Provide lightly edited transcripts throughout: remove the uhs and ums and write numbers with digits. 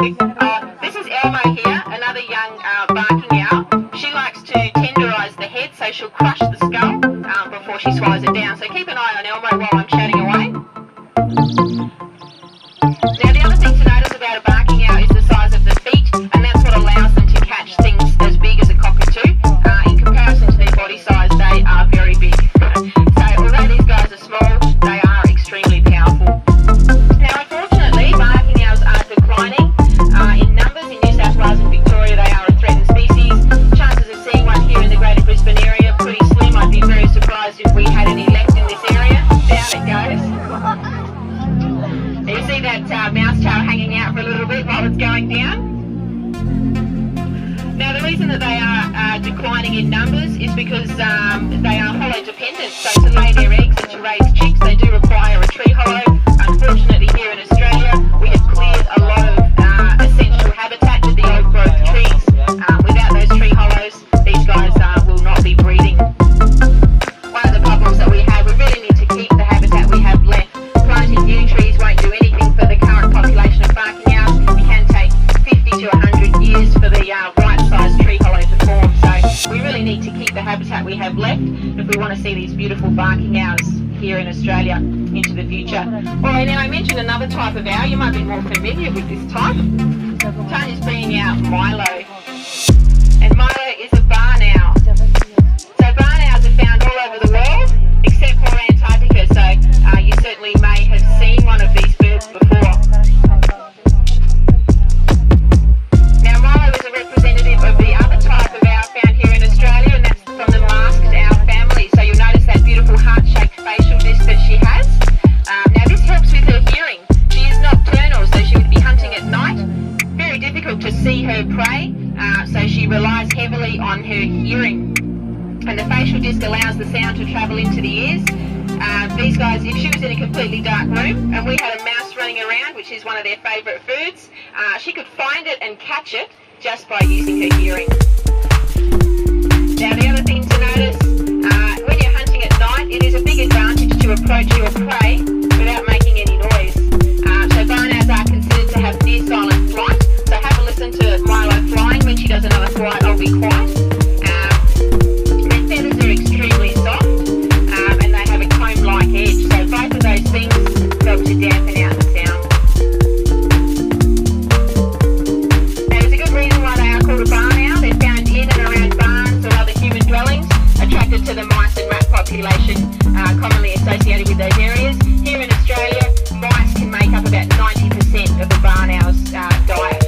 This is Elmo here, another young barking owl. She likes to tenderise the head, so she'll crush the skull before she swallows it down. So keep an eye on Elmo while I'm chatting away. Now the other thing to notice about a barking owl is the size of the feet, and that's what allows them to catch things as big as a cockatoo. In comparison to their body size, they are very big. So although these guys are small, they are extremely powerful. Now unfortunately, barking owls are declining. In numbers in New South Wales and Victoria, they are a threatened species. Chances of seeing one here in the Greater Brisbane area are pretty slim. I'd be very surprised if we had any left in this area. Down it goes. You see that mouse tail hanging out for a little bit while it's going down? Now the reason that they are declining in numbers is because they are hollow dependent. So to lay their eggs and to raise chicks, they do require a tree hollow. Unfortunately here in Australia, we have cleared a lot of essential habitat with the old growth trees. Without those tree hollows, these guys will not be breeding. One of the problems that we have, we really need to keep the habitat we have left. Planting new trees won't do anything for the current population of barking owls. It can take 50 to 100 years for the right-sized tree hollow to form. So we really need to keep the habitat we have left if we want to see these beautiful barking owls here in Australia into the future. Alright, now I mentioned another type of owl. You might be more familiar with this type. Tanya's bringing out Milo. And Milo is a barn owl. So barn owls are found all over the world, except for Antarctica. So you certainly may have seen one of these birds before. Now Milo is a representative of the other type of owl found here in Australia, and that's from the masked owl family. So you'll notice that beautiful heart-shaped facial disc that she has. Now this helps with her hearing. She is nocturnal, so she would be hunting at night. Very difficult to see her prey, so she relies heavily on her hearing. And the facial disc allows the sound to travel into the ears. These guys, if she was in a completely dark room and we had a mouse running around, which is one of their favourite foods, she could find it and catch it just by using her hearing. Now the other thing to notice, when you're hunting at night, it is a big advantage to approach your prey without making any noise. So barn owls are considered to have near silent flight. So have a listen to Milo flying. When she does another flight, I'll be quiet. Their feathers are extremely soft, and they have a comb-like edge. So both of those things help to dampen out the sound. Now there's a good reason why they are called a barn owl. They're found in and around barns or other human dwellings, attracted to the mice and rat population commonly associated with those areas. Here in Australia, mice can make up about 90% of the barn owl's diet.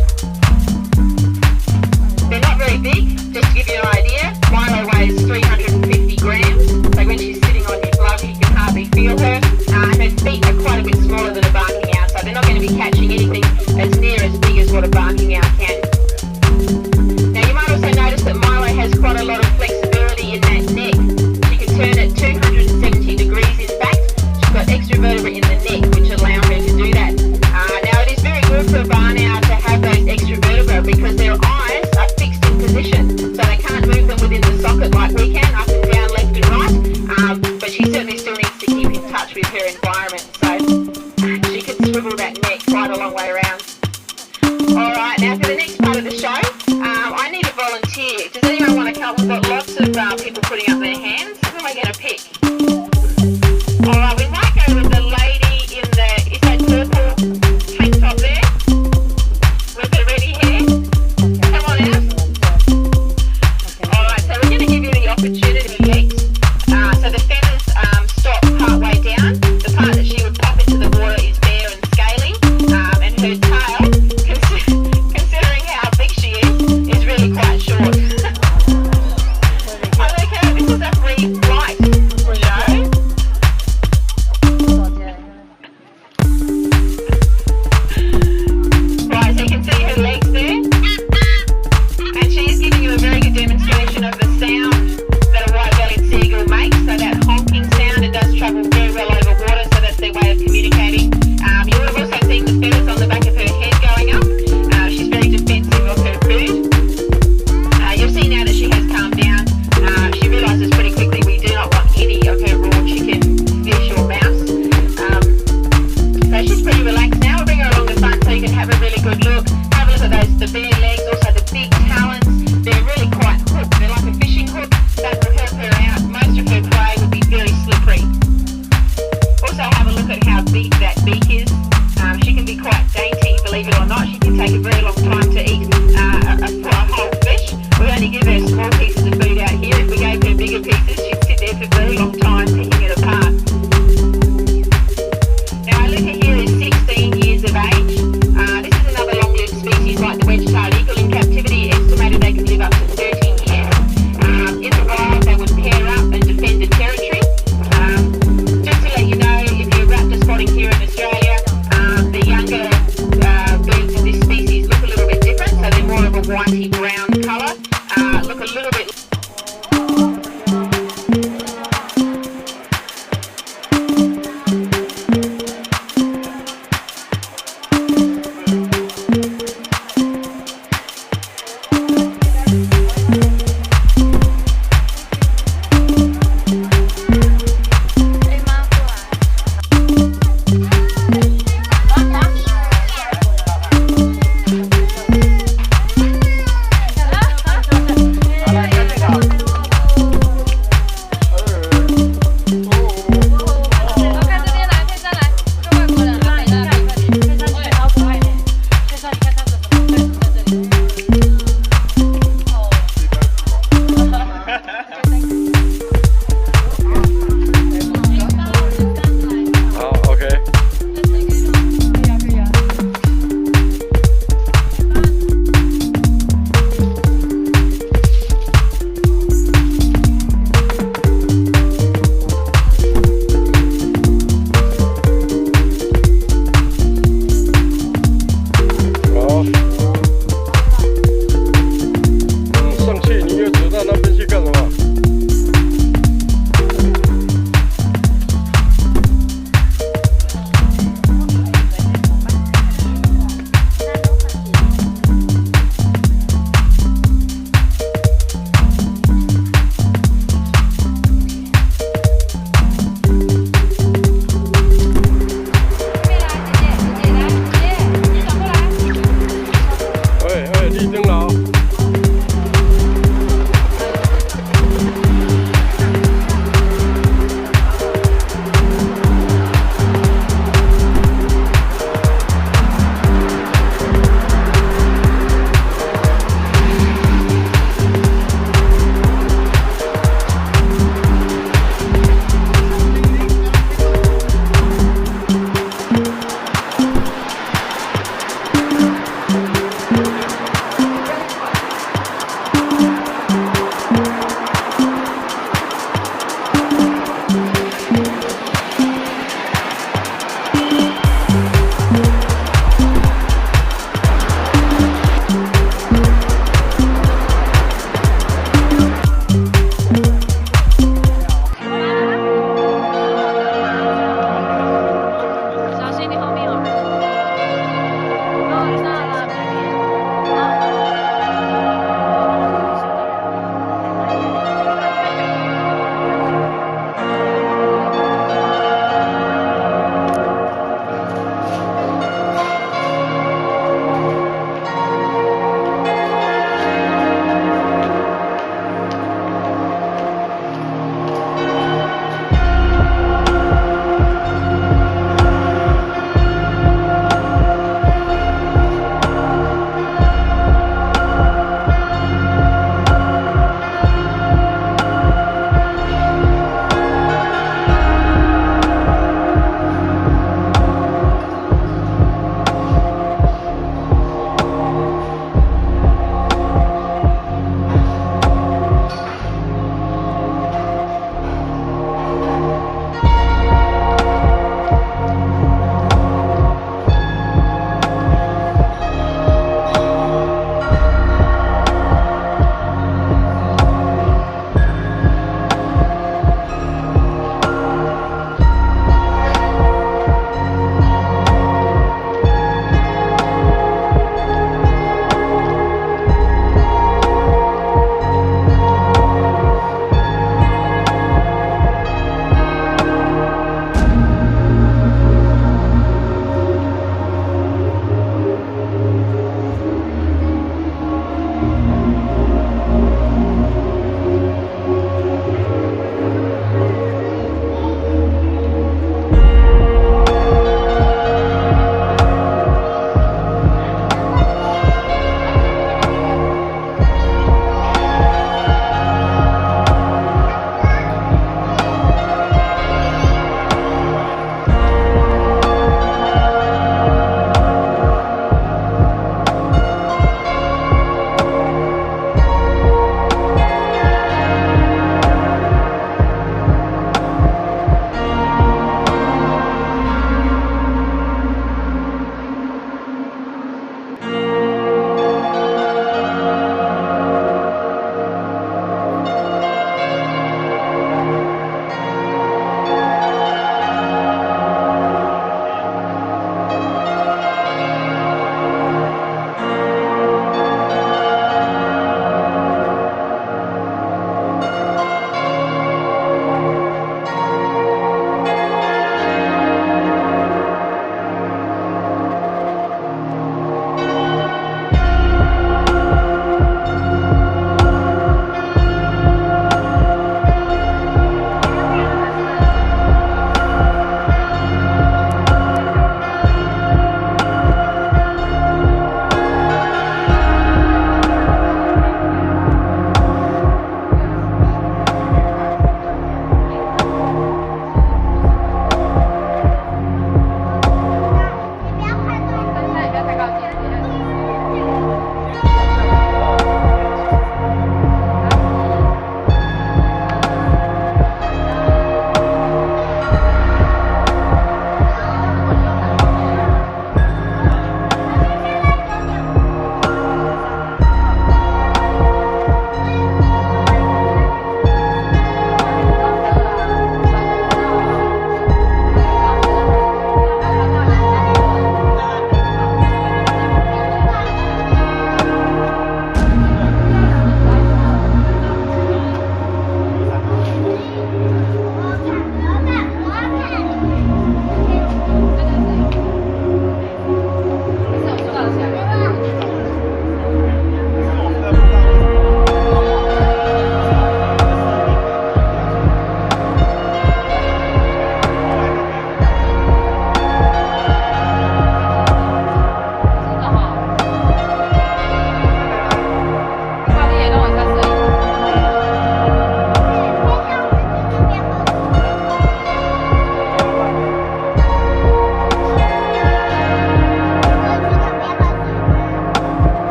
They're not very big. Just to give you an idea, Milo weighs 350 grams, so when she's sitting on your glove you can hardly feel her. And her feet are quite a bit smaller than a barking owl, so they're not going to be catching anything as near as big as what a barking owl can. Now you might also notice that Milo has quite a lot of flexibility in that neck. She can turn it 270 degrees in fact. She's got extra vertebrae in the neck which allow her to do that. Now it is very good for a barn owl to have those extra vertebrae because their eyes are fixed in position, so they can't move them within the socket like we can, up and down, left and right. But she certainly still needs to keep in touch with her environment, so she can swivel that neck quite a long way around. Alright, now for the next part of the show, I need a volunteer. Does anyone want to come? We've got lots of people putting up their hands. Who am I going to pick? Alright, we might go with the lady in the, is that purple tank top there? With the ready hair? Come on out. Alright, so we're going to give you the opportunity next. So the feathers stop part way down. The part that she would pop into the water is bare and scaly. And her tail, considering how big she is really quite short. I like her. This is a free because of those, the bare legs, also the big talons. They're really quite hooked. They're like a fishing hook. That will help her out. Most of her prey would be very slippery. Also have a look at how big that beak is. She can be quite dainty, believe it or not. She can take a very long time to eat a whole fish. We only give her small pieces of food out here. If we gave her bigger pieces, she'd sit there for a very long time picking it apart. Now, Luca here is 16 years of age. This is another long-lived species like the wedge-tailed eagle. In captivity, estimated they can live up to 13 years. In the wild, they would pair up and defend the territory. Just to let you know, if you're raptor spotting here in Australia, the younger birds of this species look a little bit different, so they're more of a whitey brown colour. Look a little bit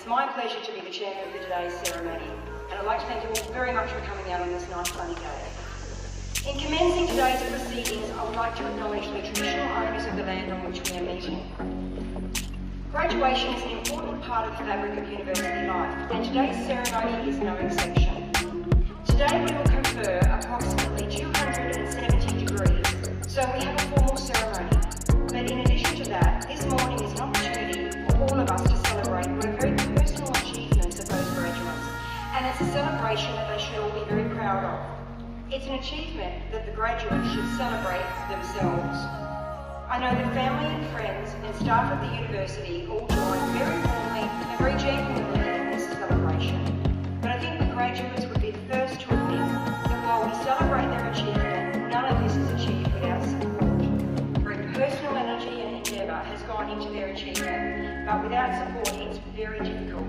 It's my pleasure to be the chairman for today's ceremony, and I'd like to thank you all very much for coming out on this nice sunny day. In commencing today's proceedings, I would like to acknowledge the traditional owners of the land on which we are meeting. Graduation is an important part of the fabric of university life, and today's ceremony is no exception. Today we will confer approximately 270 degrees, so we have a formal ceremony. But in addition to that, this morning is an opportunity for all of us to celebrate the very personal achievements of those graduates, and it's a celebration that they should all be very proud of. It's an achievement that the graduates should celebrate themselves. I know that family and friends and staff of the university all join very warmly and very genuinely in this celebration. But I think the graduates would be the first to admit that while we celebrate their achievement, none of this is achieved without support. Very personal energy and endeavour has gone into their achievement, but without support it's very difficult.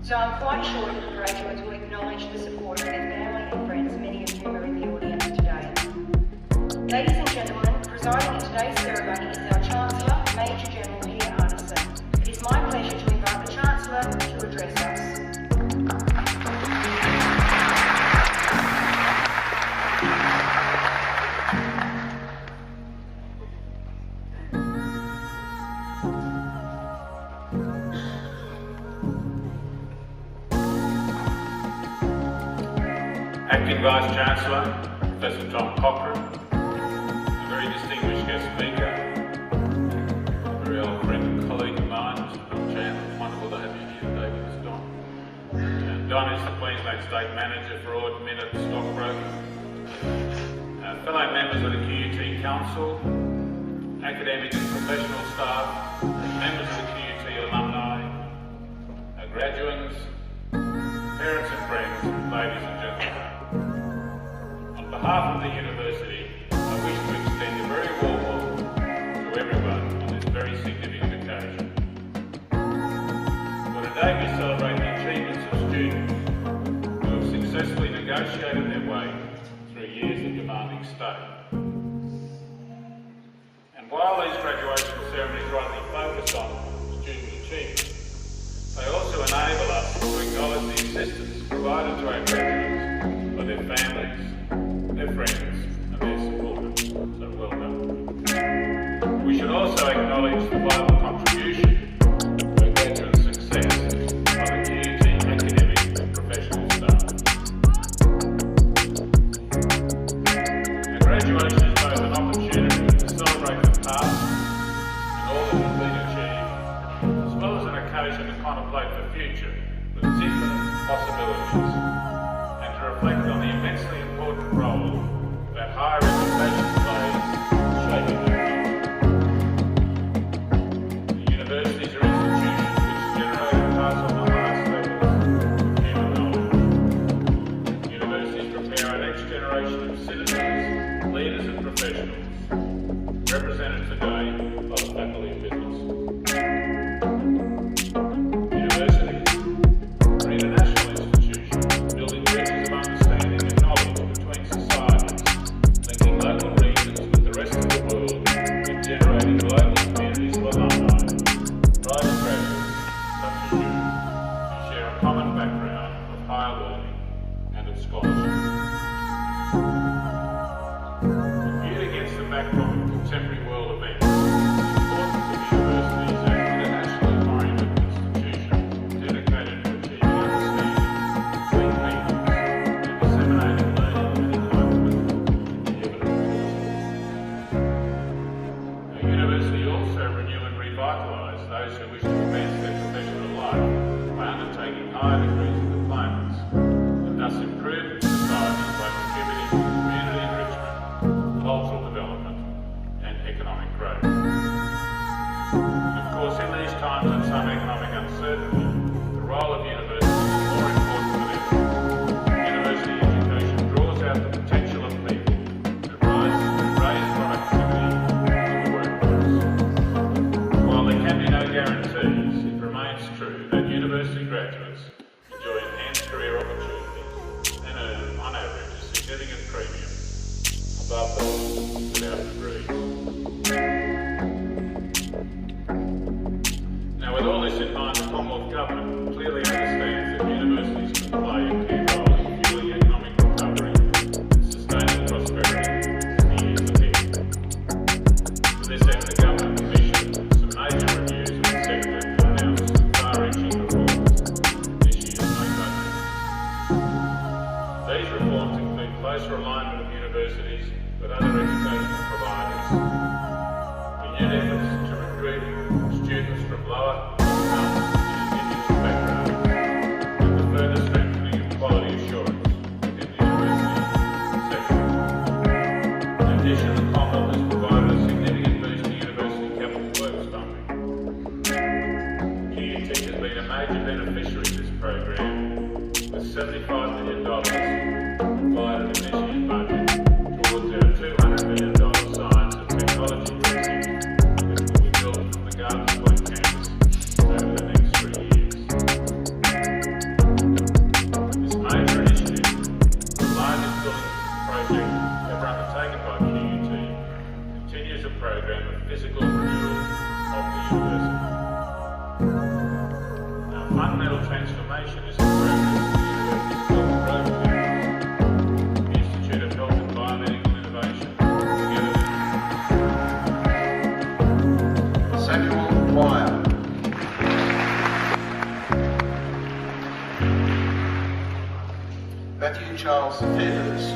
So I'm quite sure that the graduates will acknowledge the support of their family and friends, many of whom are in the audience today. Ladies and gentlemen, presiding at today's ceremony is our Chancellor, Major General Peter Arneson. It is my pleasure to invite the Chancellor to address us. Acting Vice-Chancellor, Professor Tom Cochrane, a very distinguished guest speaker, a very old friend and colleague of mine, Mr. Bill Chandler. It's wonderful to have you here today with us, Don. And Don is the Queensland State Manager for Audit Minute Stockbroking. Fellow members of the QUT Council, academic and professional staff, members of the QUT alumni, graduates, parents and friends, ladies and gentlemen. On behalf of the university, I wish to extend a very warm welcome to everyone on this very significant occasion. For today we celebrate the achievements of students who have successfully negotiated their way through years of demanding study. And while these graduation ceremonies rightly focus on student achievement, they also enable us to acknowledge the assistance provided to our graduates by their families, their friends, and their supporters. So well done. We should also acknowledge the vital contribution to our graduate success of the QUT academic and professional staff. Our graduation is both an opportunity to celebrate the past and all that has been achieved, as well as an occasion to contemplate the future with its infinite possibilities, and to reflect on the immensely important role that higher education plays in shaping the future. The universities are institutions which generate and pass on the highest levels of human knowledge. Universities prepare our next generation of citizens, leaders and professionals, represented today by the Faculty of Business. Now, with all this in mind, the Commonwealth Government clearly clearly understands that universities can play a key role in fueling economic recovery and sustaining prosperity in the years ahead. To this end, the government commissioned some major reviews of the sector and announced some far-reaching reforms this year's May budget. These reforms include closer alignment of universities with other educational providers, renewed efforts to recruit students from lower income Indigenous backgrounds, and the further strengthening of quality assurance within the university sector. In addition, the Commonwealth has provided a significant boost to university capital works funding. QUT has been a major beneficiary of this program, with $75 million provided in this year's budget towards our $200 million science and technology precinct, which will be built from the Gardens Point campus over the next 3 years. This major initiative, the largest building project ever undertaken by QUT, continues a program of physical renewal of the university. Now, fundamental transformation is in progress in the university's health growth campus, the Institute of Health and Biomedical Innovation, together with Samuel Dwyer. Matthew Charles Fairhurst.